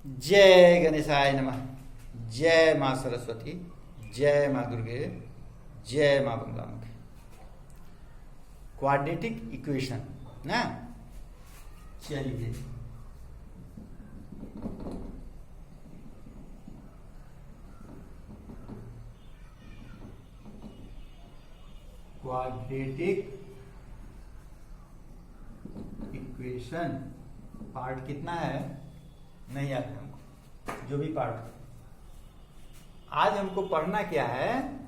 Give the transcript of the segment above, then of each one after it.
जय गणेशाय नमः। जय माँ सरस्वती, जय माँ दुर्गे, जय माँ बंगलामुखी। क्वाड्रेटिक इक्वेशन ना, चलिए क्वाड्रेटिक इक्वेशन पार्ट कितना है नहीं याद है हमको, जो भी पार्ट। आज हमको पढ़ना क्या है,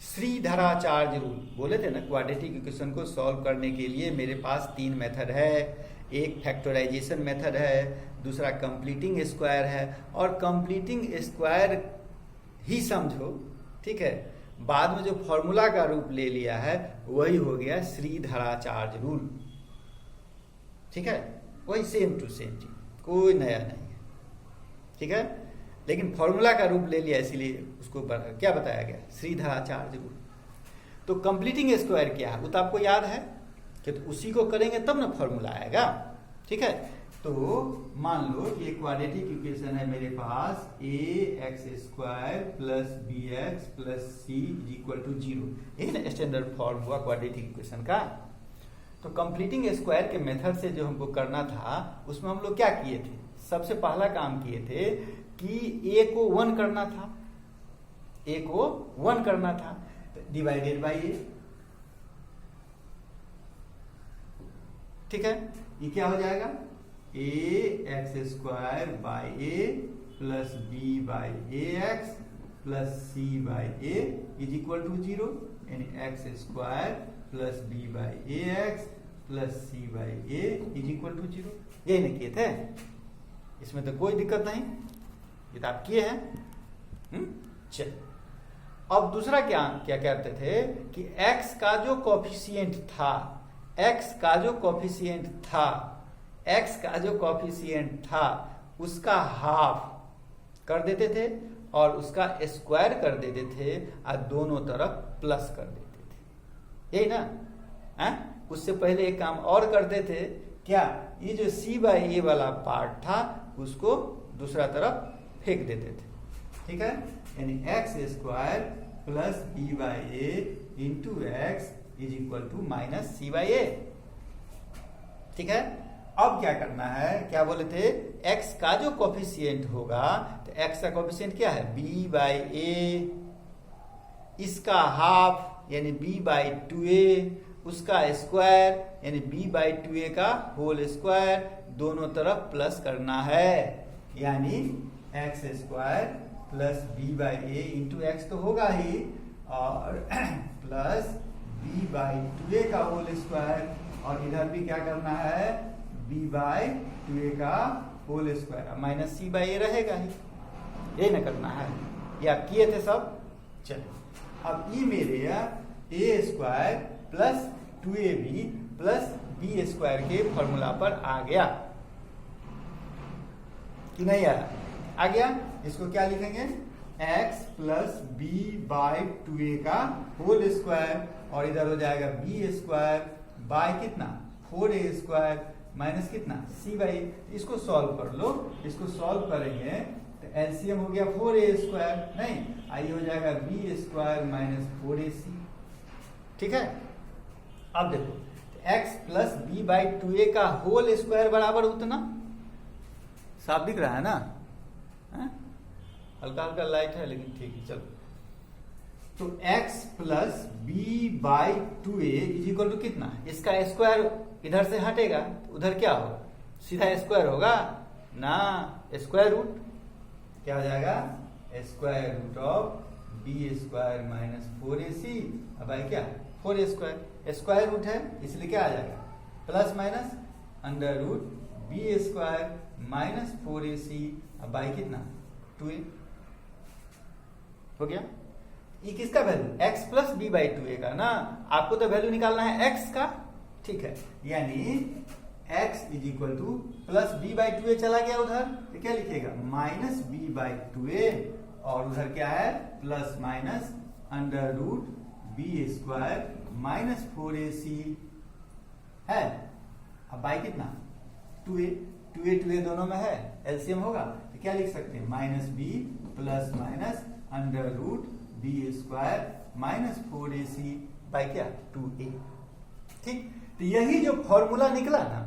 श्रीधराचार्य रूल। बोले थे ना क्वाड्रेटिक इक्वेशन को सॉल्व करने के लिए मेरे पास 3 मेथड है। एक फैक्टराइजेशन मेथड है, दूसरा कंप्लीटिंग स्क्वायर है, और कंप्लीटिंग स्क्वायर ही समझो, ठीक है। बाद में जो फॉर्मूला का रूप ले लिया है वही हो गया श्रीधराचार्य रूल, ठीक है। वही सेम टू सेम चीज, कोई नया नहीं है, ठीक है। लेकिन फॉर्मूला का रूप ले लिया इसीलिए उसको क्या बताया गया, श्रीधराचार्य रूल। तो कंप्लीटिंग स्क्वायर क्या है वो तो आपको याद है कि तो उसी को करेंगे तब ना फॉर्मूला आएगा, ठीक है। तो मान लो कि एक क्वाड्रेटिक इक्वेशन है मेरे पास, ax² plus bx plus c equal to 0। यही ना स्टैंडर्ड फॉर्म हुआ क्वाड्रेटिक इक्वेशन का। तो कंप्लीटिंग स्क्वायर के मेथड से जो हमको करना था उसमें हम लोग क्या किए थे, सबसे पहला काम किए थे कि a को 1 करना था, a को 1 करना था, डिवाइडेड बाई a, ठीक है। ये क्या हो जाएगा, ax² by a plus b by ax plus c by a is equal to 0, यानी x² plus b by ax plus c by a is equal to 0। यही नहीं किए थे, इसमें तो कोई दिक्कत नहीं, ये तो आप किए हैं। चल अब दूसरा क्या क्या करते थे कि x का जो कोफिशिएंट था, x का जो कोफिशिएंट था, x का जो कोफिशिएंट था उसका हाफ कर देते थे और उसका स्क्वायर कर देते थे और दोनों तरफ प्लस कर देते थे, यही ना। उससे पहले एक काम और करते थे, क्या, ये जो c बाई a वाला पार्ट था उसको दूसरा तरफ फेंक देते थे, ठीक है। यानी x² plus b by a into x is equal to minus c by a, ठीक है। अब क्या करना है, क्या बोले थे, x का जो कोफिशिएंट होगा, तो x का कोफिशिएंट क्या है, b बाई a, इसका हाफ यानी b बाई 2a, उसका स्क्वायर यानी b बाई 2a का होल स्क्वायर, दोनों तरफ प्लस करना है, यानी x² plus b by a into x तो होगा ही, और प्लस b बाई 2a का होल स्क्वायर, और इधर भी क्या करना है, b बाई 2a का whole square, minus c by a रहेगा ही, यही ना करना है। ये आप किए थे सब। चलिए अब ये मेरे a² plus 2ab plus b² के फॉर्मूला पर आ गया कि नहीं आया, आ गया। इसको क्या लिखेंगे, x plus b by 2a का होल स्क्वायर, और इधर हो जाएगा b² बाई कितना, 4a² माइनस कितना, c बाई। इसको सॉल्व कर लो, इसको सॉल्व करेंगे तो एलसीएम हो गया 4a², नहीं आई हो जाएगा b² माइनस 4ac, ठीक है। अब देखो x plus b by 2a का होल स्क्वायर बराबर उतना, साफ दिख रहा है ना, हल्का हल्का लाइट है लेकिन ठीक है, चलो। तो x plus b by 2a is equal to कितना, इसका स्क्वायर इधर से हटेगा, उधर क्या होगा, सीधा स्क्वायर होगा ना, स्क्वायर रूट क्या हो जाएगा, square root of b² minus 4ac, अब आई क्या, 4a², स्क्वायर रूट है इसलिए क्या आ जाएगा, plus minus under root b² minus 4ac, अब बाई कितना, 2a हो गया। ये किसका value, x plus b by 2a का ना, आपको तो वैल्यू निकालना है x का, ठीक है। यानी x is equal two plus b by 2a चला गया उधर, तो क्या लिखेगा, माइनस b बाई 2a, और उधर क्या है, plus minus under root b² minus 4ac है, अब बाई कितना, 2a, 2a दोनों में है, एलसीएम होगा तो क्या लिख सकते हैं, minus b plus minus under root b square minus 4ac by क्या 2a। ठीक, तो यही जो फॉर्मूला निकला ना,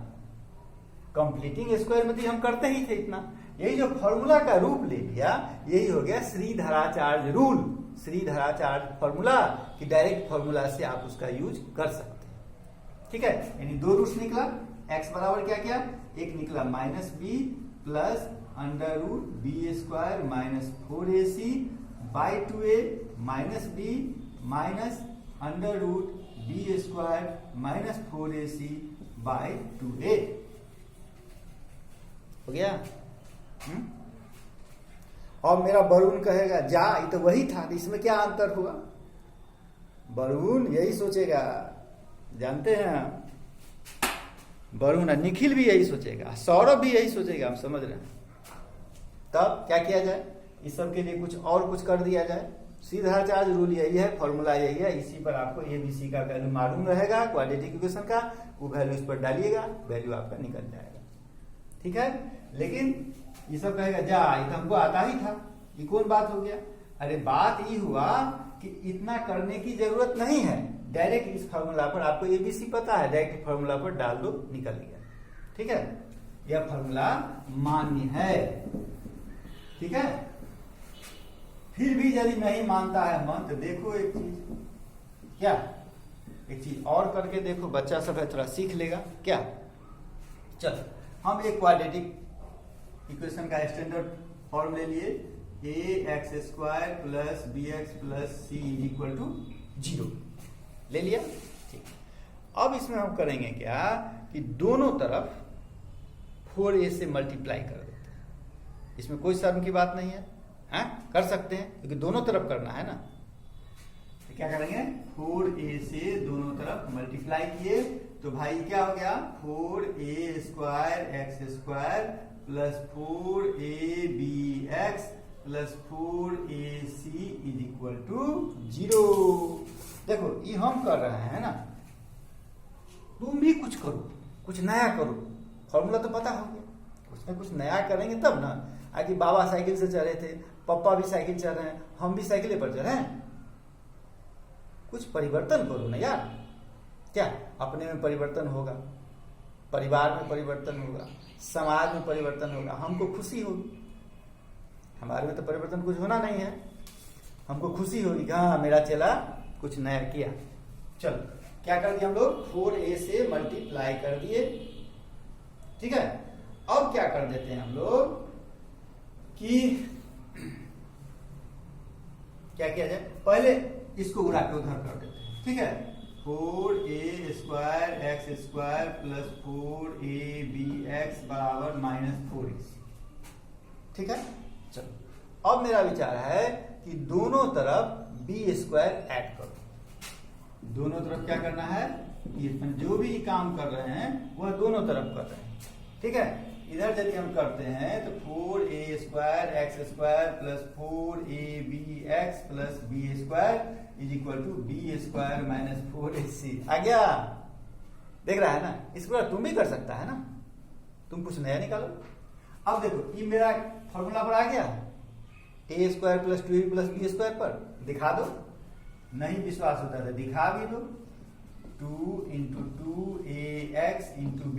कंप्लीटिंग स्क्वायर में तो हम करते ही थे इतना, यही जो फॉर्मूला का रूप ले लिया, यही हो गया श्रीधराचार्य रूल, श्रीधराचार्य फॉर्मूला कि डायरेक्ट फॉर्मूला से आप उसका यूज कर सकते हैं। ठीक है, यानी दो रूट्स निकला, x बराबर क्या क्या, एक निकला minus b plus under root b square minus 4ac by 2a minus b minus under root b square minus 4ac by 2a हो गया। और मेरा वरुण कहेगा जा, ये तो वही था, इसमें क्या अंतर हुआ, वरुण यही सोचेगा, जानते हैं वरुण, निखिल भी यही सोचेगा, सौरभ भी यही सोचेगा, हम समझ रहे हैं। तब क्या किया जाए, इस सब के लिए कुछ और कुछ कर दिया जाए। श्रीधराचार्य रूल यही है, फॉर्मूला यही है, इसी पर आपको ए बी सी का वैल्यू मालूम रहेगा, क्वाड्रेटिक इक्वेशन का, वो वैल्यू इस पर डालिएगा, वैल्यू आपका निकल जाएगा। ठीक है, लेकिन ये सब कहेगा जा, ये तो हमको आता ही था, ये कौन बात हो गया, अरे बात ये हुआ कि इतना करने की जरूरत नहीं है, डायरेक्ट इस फॉर्मूला पर आपको एबीसी पता है, डायरेक्ट फॉर्मूला पर डाल दो, निकल गया। ठीक है, यह फॉर्मूला मान्य है। ठीक है, फिर भी यदि नहीं मानता है मन, तो देखो एक चीज, क्या एक चीज और करके देखो, बच्चा सब है थोड़ा सीख लेगा। क्या, चलो हम एक क्वाड्रेटिक इक्वेशन का स्टैंडर्ड फॉर्म ले लिए, a x square plus b x plus c equal to 0 ले लिया। ठीक, अब इसमें हम करेंगे क्या कि दोनों तरफ 4a से मल्टीप्लाई कर देते हैं, इसमें कोई शर्म की बात नहीं है, कर सकते हैं क्योंकि दोनों तरफ करना है ना। तो क्या करेंगे, 4a से दोनों तरफ मल्टीप्लाई किए तो भाई क्या हो गया, 4a square x square plus 4abx plus 4ac is equal to 0। देखो ये हम कर रहे हैं ना, तुम भी कुछ करो, कुछ नया करो, फॉर्मूला तो पता हो गया, उसमें कुछ नया करेंगे तब ना। आगे बाबा साइकिल से चढ़े थे, पापा भी साइकिल चढ़ रहे हैं, हम भी साइकिल पर चढ़े हैं, कुछ परिवर्तन करो ना यार। क्या, अपने में परिवर्तन होगा, परिवार में परिवर्तन होगा, समाज में परिवर्तन होगा, हमको खुशी होगी। हमारे में तो परिवर्तन कुछ होना नहीं है, हमको खुशी होगी कि हाँ मेरा चेला कुछ नया किया। चलो क्या कर दिया हम लोग, 4a से मल्टीप्लाई कर दिए। ठीक है, अब क्या कर देते हैं हम लोग कि क्या किया जाए, पहले इसको उड़ा के उधर कर देते हैं। ठीक है, 4a square x square plus 4abx बराबर माइनस 4ac। ठीक है, चलो अब मेरा विचार है कि दोनों तरफ b स्क्वायर ऐड करो। दोनों तरफ क्या करना है, इसमें जो भी काम कर रहे हैं वह दोनों तरफ कर रहे हैं। ठीक है, इधर यदि हम करते हैं तो 4a square x square plus 4abx plus b square is equal to b square minus 4ac आ गया। देख रहा है ना, इसको तुम भी कर सकता है ना, तुम कुछ नया निकालो। अब देखो ये मेरा फॉर्मूला पर आ गया, a square plus 2ab plus b square पर दिखा दो, नहीं विश्वास होता है दिखा भी दो। 2 इंटू 2ax इंटू b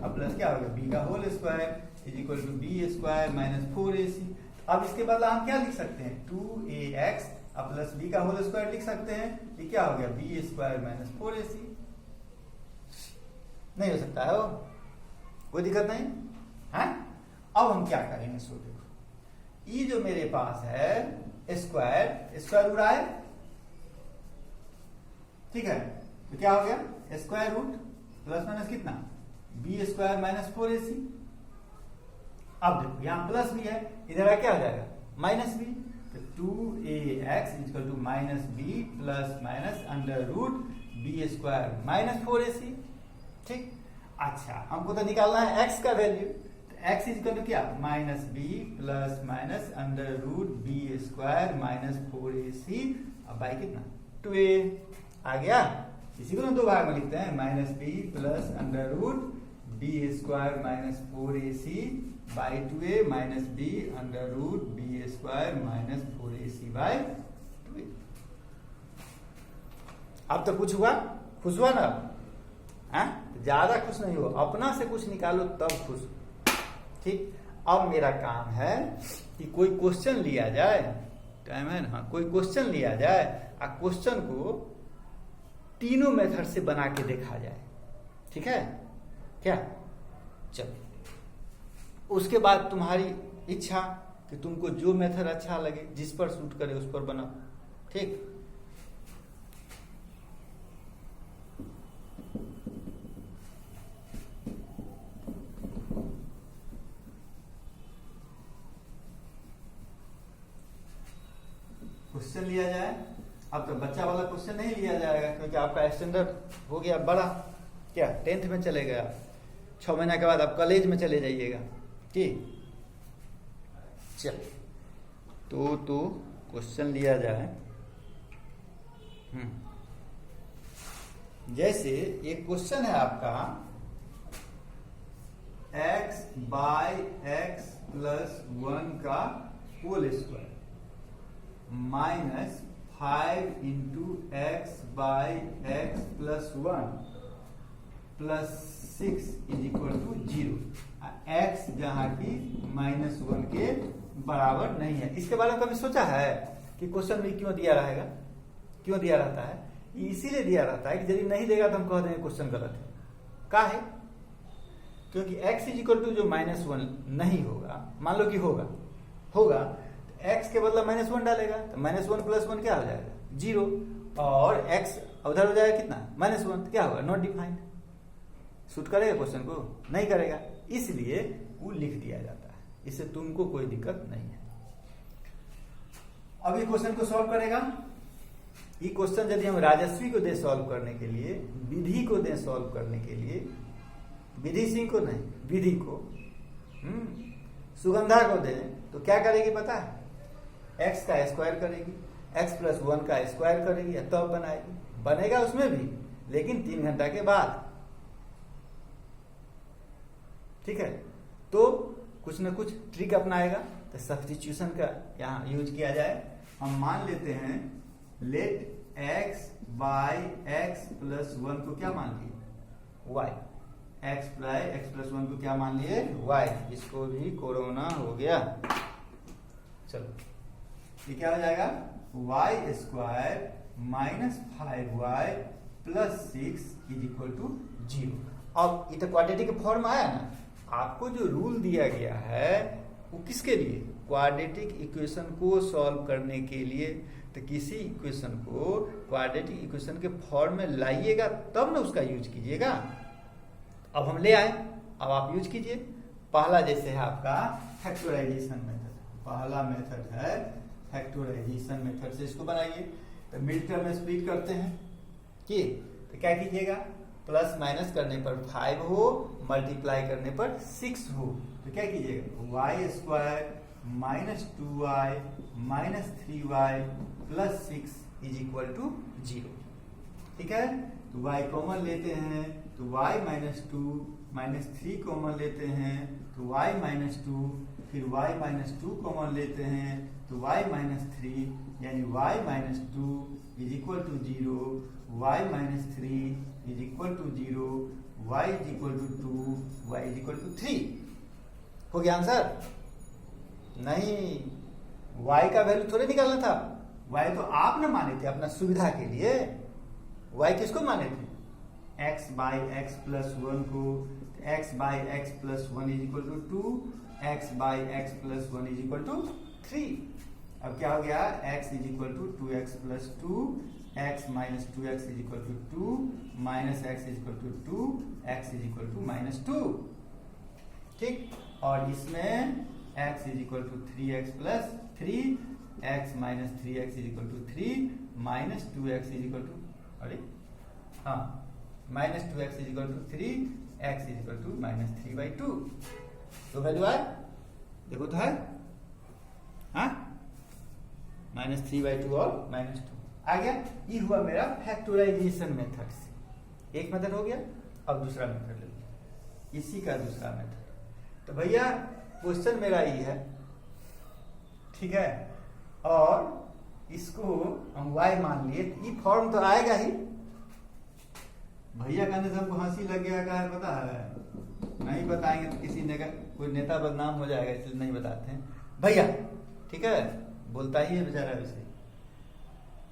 अब प्लस क्या होगा, b का whole square is equal to b square minus 4ac। अब इसके बदला हम क्या लिख सकते हैं, 2ax अब प्लस b का होल स्क्वायर लिख सकते हैं, ये क्या हो गया b स्क्वायर माइनस 4ac। नहीं हो सकता है वो, कोई दिक्कत नहीं है। अब हम क्या करेंगे, सो देखो ये जो मेरे पास है स्क्वायर, स्क्वायर उड़ाए, ठीक है, तो क्या हो गया स्क्वायर रूट प्लस माइनस कितना, b स्क्वायर माइनस 4ac। अब देखो यहां प्लस भी है, इधर क्या हो जाएगा माइनस b, तो 2ax equal to minus b plus minus under root b square minus 4ac। ठीक, अच्छा हमको तो निकालना है x का वैल्यू, तो x इक्वल टू क्या minus b plus minus under root b square minus 4ac। अब बाई कितना 2a आ गया, इसी को ना दो भाग में लिखते हैं, minus b plus under root b square minus 4ac by 2a minus b under root b square minus 4ac by 2a। अब तो कुछ हुआ, खुश हुआ ना? ज्यादा खुश नहीं हो, अपना से कुछ निकालो तब खुश। ठीक, अब मेरा काम है कि कोई क्वेश्चन लिया जाए, टाइम है ना, कोई क्वेश्चन लिया जाए और क्वेश्चन को तीनों मेथड से बना के देखा जाए। ठीक है क्या? चलो, उसके बाद तुम्हारी इच्छा कि तुमको जो मेथड अच्छा लगे, जिस पर सूट करे उस पर बनाओ। ठीक, क्वेश्चन लिया जाए। अब तो बच्चा वाला क्वेश्चन नहीं लिया जाएगा क्योंकि आपका स्टैंडर्ड हो गया बड़ा, क्या 10th में चले गया। 6 महीना के बाद आप कॉलेज में चले जाइएगा। ठीक, चल तो क्वेश्चन लिया जाए। जैसे एक क्वेश्चन है आपका x बाई x प्लस 1 का whole square minus 5 into x by x plus 1 plus 6 is equal to 0। X जहां की -1 के बराबर नहीं है। इसके बारे में कभी सोचा है कि क्वेश्चन में क्यों दिया रहेगा, क्यों दिया रहता है? इसीलिए दिया रहता है कि यदि नहीं देगा तो हम कह देंगे क्वेश्चन गलत है। का है? क्योंकि x इज इक्वल टू जो -1 नहीं होगा, मान लो कि होगा x के बदला -1 डालेगा तो -1 प्लस 1 क्या हो जाएगा? 0। और x उधर हो जाएगा कितना? -1, तो क्या होगा? Not defined. सूट करेगा क्वेश्चन को? नहीं करेगा, इसलिए वो लिख दिया जाता है। इससे तुमको कोई दिक्कत नहीं है। अब ये क्वेश्चन को सॉल्व करेगा। ये क्वेश्चन यदि हम राजस्वी को दे सॉल्व करने के लिए, विधि को दे सॉल्व करने के लिए, विधि सिंह को नहीं, विधि को, सुगंधा को दे तो क्या करेगी पता है? x का स्क्वायर करेगी, x प्लस 1 का स्क्वायर करेगी, तब बनाएगी। बनेगा उसमें भी, लेकिन 3 घंटा के बाद। ठीक है, तो कुछ न कुछ ट्रिक अपनाएगा। तो सब्स्टिट्यूशन का यहाँ यूज किया जाए। हम मान लेते हैं let x by x plus 1 को क्या मान लिए? y। x प्लस 1 को क्या मान लिए? y। इसको भी कोरोना हो गया। चलो, ये क्या हो जाएगा? y square minus 5y plus 6 is equal to 0। अब ये तो क्वाड्रेटिक फॉर्म आया ना। आपको जो रूल दिया गया है वो किसके लिए? क्वाड्रेटिक इक्वेशन को सॉल्व करने के लिए। तो किसी इक्वेशन को क्वाड्रेटिक इक्वेशन के फॉर्म में लाइएगा तब ना उसका यूज कीजिएगा। अब हम ले आए, अब आप यूज कीजिए। पहला जैसे है आपका फैक्टराइजेशन मेथड। पहला मेथड है फैक्टराइजेशन मेथड से इसको बनाइए। तो मिड टर्म में स्प्लिट करते हैं कि तो क्या कीजिएगा? प्लस माइनस करने पर 5 हो, मल्टीप्लाई करने पर 6 हो, तो क्या कीजिएगा? Y square minus 2y minus 3y plus 6 is equal to 0। ठीक है, तो y कॉमन लेते हैं तो y माइनस 2 माइनस 3 कॉमन लेते हैं तो y माइनस 2, फिर y माइनस 2 कॉमन लेते हैं तो y माइनस 3, यानी y minus 2 is equal to 0, y minus 3 is equal to 0, y is equal to 2, y is equal to 3। हो गया आंसर? नहीं, y का वैल्यू थोड़े निकालना था। y तो आप ना माने थे अपना सुविधा के लिए। y किसको माने थे? x बाई एक्स प्लस 1 को। x by x plus 1 is equal to 2, x by x plus 1 is equal to 3। अब क्या हो गया? x is equal to 2x plus 2, x minus 2x is equal to 2, minus x is equal to 2, x is equal to minus 2। ठीक, और इसमें x is equal to 3x plus 3, x minus 3x is equal to 3, minus 2x is equal to, अरे हाँ, minus 2x is equal to 3, x is equal to minus 3/2। तो value आए, देखो तो है, हाँ, माइनस 3/2 और माइनस 2 आ गया। ये हुआ मेरा फैक्टराइजेशन मेथड से। एक मेथड हो गया, अब दूसरा मेथड ले लीजिए। इसी का दूसरा मेथड। तो भैया क्वेश्चन मेरा ये है, ठीक है, और इसको हम y मान लिए, ई फॉर्म तो आएगा ही। भैया कहने से हमको हंसी लग गया, क्या है पता है, नहीं बताएंगे तो किसी ने कोई नेता बदनाम हो जाएगा, इसलिए नहीं बताते हैं भैया, ठीक है, बोलता ही है बेचारा वैसे।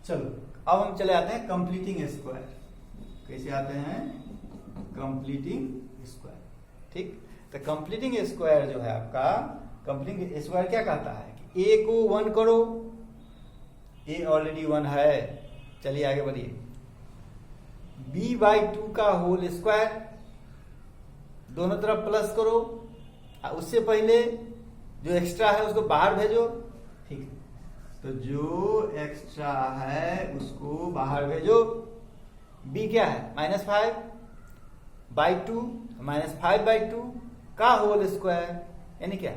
चलो अब हम चले आते हैं कंप्लीटिंग स्क्वायर। कैसे आते हैं? कंप्लीटिंग स्क्वायर, ठीक। तो कंप्लीटिंग स्क्वायर जो है आपका, कंप्लीटिंग स्क्वायर क्या कहता है कि a को 1 करो, a ऑलरेडी 1 है, चलिए आगे बढ़िए। b/2 का होल स्क्वायर, दोनों तरफ प्लस करो, उससे पहले जो एक्स्ट्रा है उसको बाहर भेजो, ठीक है। तो जो एक्स्ट्रा है उसको बाहर भेजो। b क्या है? -5/2, -5/2 का होल स्क्वायर यानी क्या?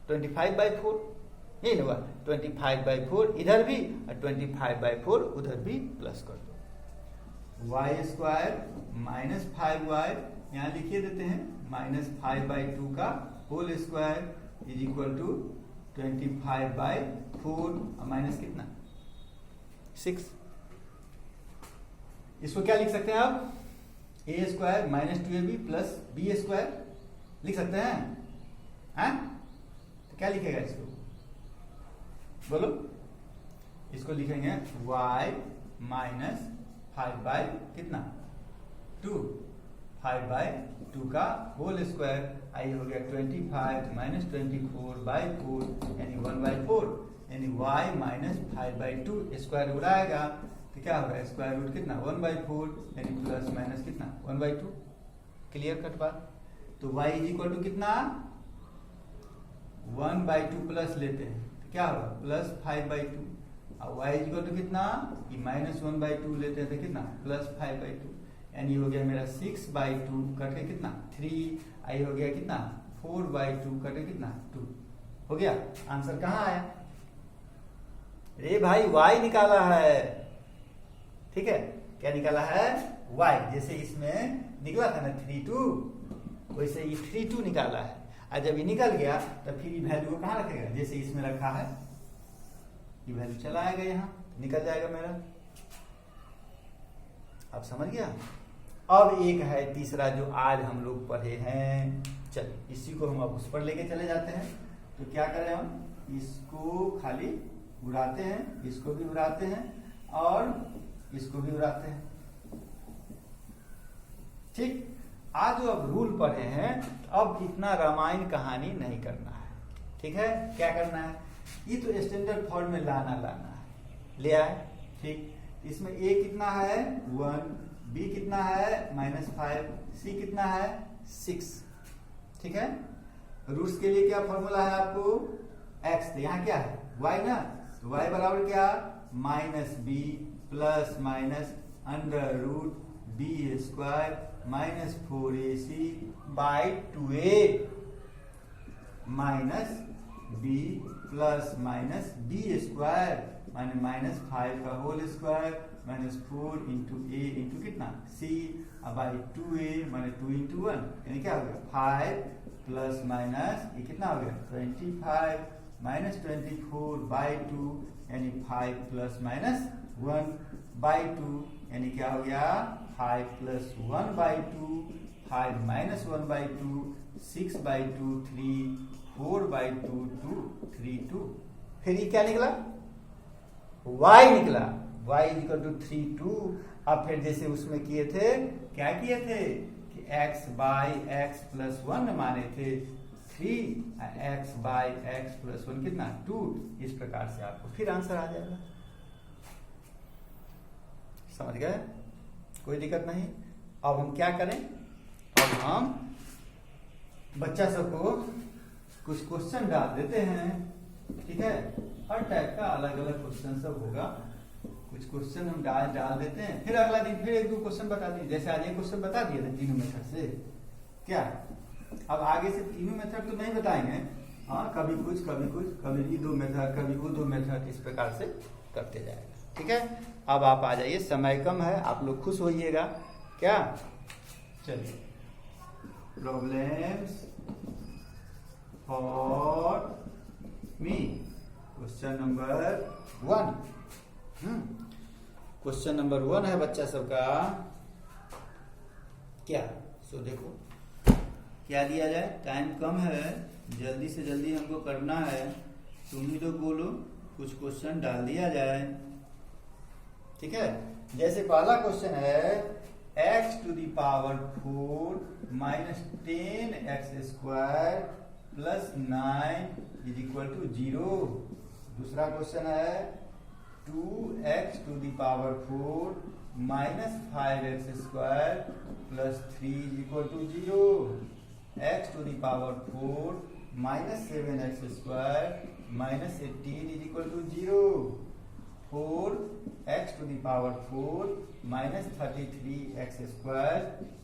25/4, यही ना हुआ, 25/4 इधर भी और 25/4 उधर भी प्लस कर दो। y² -5y यहाँ लिखिए देते हैं, -5/2 का whole square is equal to 25/4 और माइनस कितना? 6। इसको क्या लिख सकते हैं आप? a² -2ab प्लस b² लिख सकते हैं, हैं? तो क्या लिखेगा इसको? बोलो। इसको लिखेंगे y -5 कितना? 2, 5/2 का होल स्क्वायर, आई हो गया 25 -24/4 यानी 1/4, यानी y -5/2 स्क्वायर उड़ाएगा तो क्या होगा? स्क्वायर रूट कितना? 1/4 यानी प्लस माइनस कितना? 1/2। क्लियर कट बात। तो y इज इक्वल टू कितना? 1/2 प्लस लेते हैं तो क्या होगा? प्लस 5/2। और y इज इक्वल टू कितना? -1/2 लेते हैं तो कितना? प्लस 5/2, यानी हो गया मेरा 6/2 कट के कितना? 3, आई हो गया कितना? 4/2 कट के कितना? 2 हो गया। आंसर कहाँ आया? अरे भाई y निकाला है, ठीक है। क्या निकाला है? y। जैसे इसमें निकला था ना 3/2, वैसे ये 3/2 निकाला है। और जब ये निकल गया तो फिर ये वैल्यू को कहाँ रखेगा? जैसे इसमें रखा है, ये वैल्यू चला आएगा, यहाँ निकल जाएगा मेरा। आप समझ गया? अब एक है तीसरा जो आज हम लोग पढ़े हैं, चलिए इसी को हम अब उस पर लेके चले जाते हैं। तो क्या करें हम? इसको खाली उड़ाते हैं, इसको भी उड़ाते हैं और इसको भी उड़ाते हैं, ठीक। आज जो अब रूल पढ़े हैं, अब इतना रामायण कहानी नहीं करना है, ठीक है। क्या करना है? ये तो स्टैंडर्ड फॉर्म में लाना है, ले आए, ठीक। इसमें a कितना है? 1, b कितना है? -5, c कितना है? 6, ठीक है। रूट्स के लिए क्या फॉर्मूला है आपको? x, तो यहाँ क्या है? y ना, तो y बराबर क्या? -b plus minus √b² -4ac/2a minus b plus minus b² माने -5 का whole square -4 into a into कितना? c बाई 2a माने 2 इंटू 1, यानी क्या हो गया? 5 प्लस माइनस ये कितना हो गया? 25 -24/2 यानी 5 प्लस माइनस 1/2 यानी क्या हो गया? 5 प्लस 1/2, 5 माइनस 1/2, 6/2, 3, 4/2, 2, 3, 2। फिर ये क्या निकला? y निकला, y इज इक्वल टू 3, 2। अब फिर जैसे उसमें किए थे, क्या किए थे कि x/x प्लस 1 माने थे 3, x/x प्लस 1 कितना? 2। इस प्रकार से आपको फिर आंसर आ जाएगा। समझ गए? कोई दिक्कत नहीं। अब हम क्या करें? अब हम बच्चा सबको कुछ क्वेश्चन डाल देते हैं, ठीक है। हर टाइप का अलग अलग क्वेश्चन सब होगा, कुछ क्वेश्चन हम डाल देते हैं, फिर अगला दिन फिर 1-2 क्वेश्चन बता दिए। जैसे आज ये क्वेश्चन बता दिए थे तीनों मेथड से, क्या अब आगे से तीनों मेथड तो नहीं बताएंगे, हाँ, कभी कुछ कभी ये 2 मेथड, कभी वो 2 मेथड, इस प्रकार से करते जाएगा, ठीक है। अब आप आ जाइए, समय कम है, आप लोग खुश होइएगा क्या? चलिए problems for me. Question number 1। Question number 1 है बच्चा सबका क्या। सो देखो क्या दिया जाए, टाइम कम है, जल्दी से जल्दी हमको करना है। तुम ही लोग बोलो, कुछ क्वेश्चन डाल दिया जाए। ठीक है, जैसे पहला क्वेश्चन है x to the power 4 minus 10x² plus 9 is equal to 0। दूसरा क्वेश्चन है 2x to the power 4 minus 5x² plus 3 is equal to 0। x to the power 4 minus 7x² minus 18 is equal to 0। 4x to the power 4 minus 33x²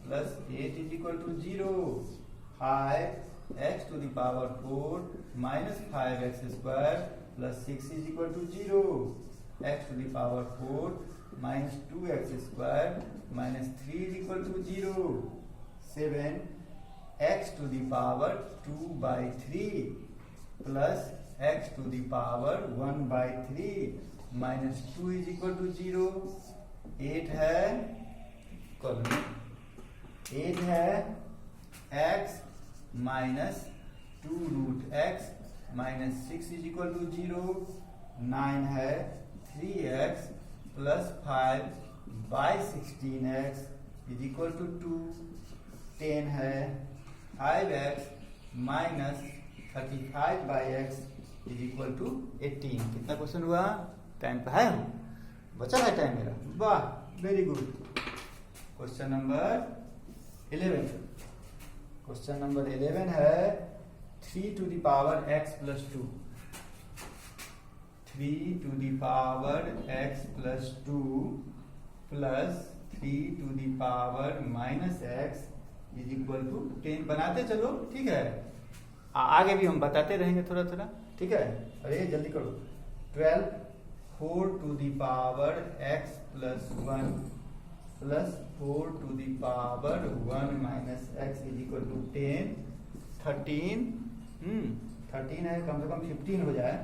plus 8 is equal to 0। 5x to the power 4 minus 5x² plus 6 is equal to 0। x to the power 4 minus 2x² minus 3 is equal to 0। 7x to the power 2 by 3 plus x to the power 1 by 3 minus 2 is equal to 0। 8 है 8 है x minus 2 root x minus 6 is equal to 0। 9 है 3x plus 5 by 16x is equal to 2। 10 है 5x minus 35 by x is equal to 18। कितना question हुआ? Time पे है, बचा है टाइम मेरा, वाह very good. Question number 11। Question number 11 है 3 to the power x plus 2। 3 to the power x plus 2 plus 3 to the power minus x is equal to 10। बनाते चलो, ठीक है, आगे भी हम बताते रहेंगे थोड़ा थोड़ा, ठीक है। अरे जल्दी करो। 12 4 to the power x plus 1 plus 4 to the power 1 minus x is equal to 10। 13 13 है, कम से कम 15 हो जाए।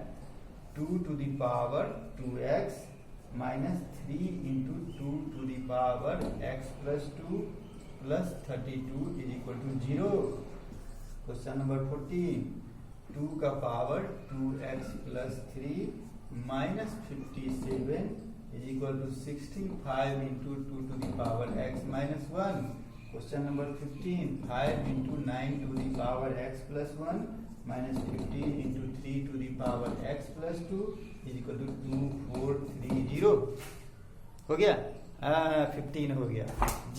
2 to the power 2x minus 3 into 2 to the power x plus 2 plus 32 is equal to 0। Question number 14 2 का power 2x plus 3 minus 57 is equal to 65 into 2 to the power x minus 1। Question number 15 5 into 9 to the power x plus 1 minus 15 into 3 to the power x plus 2 is equal to 2430। हो गया? 15 हो गया।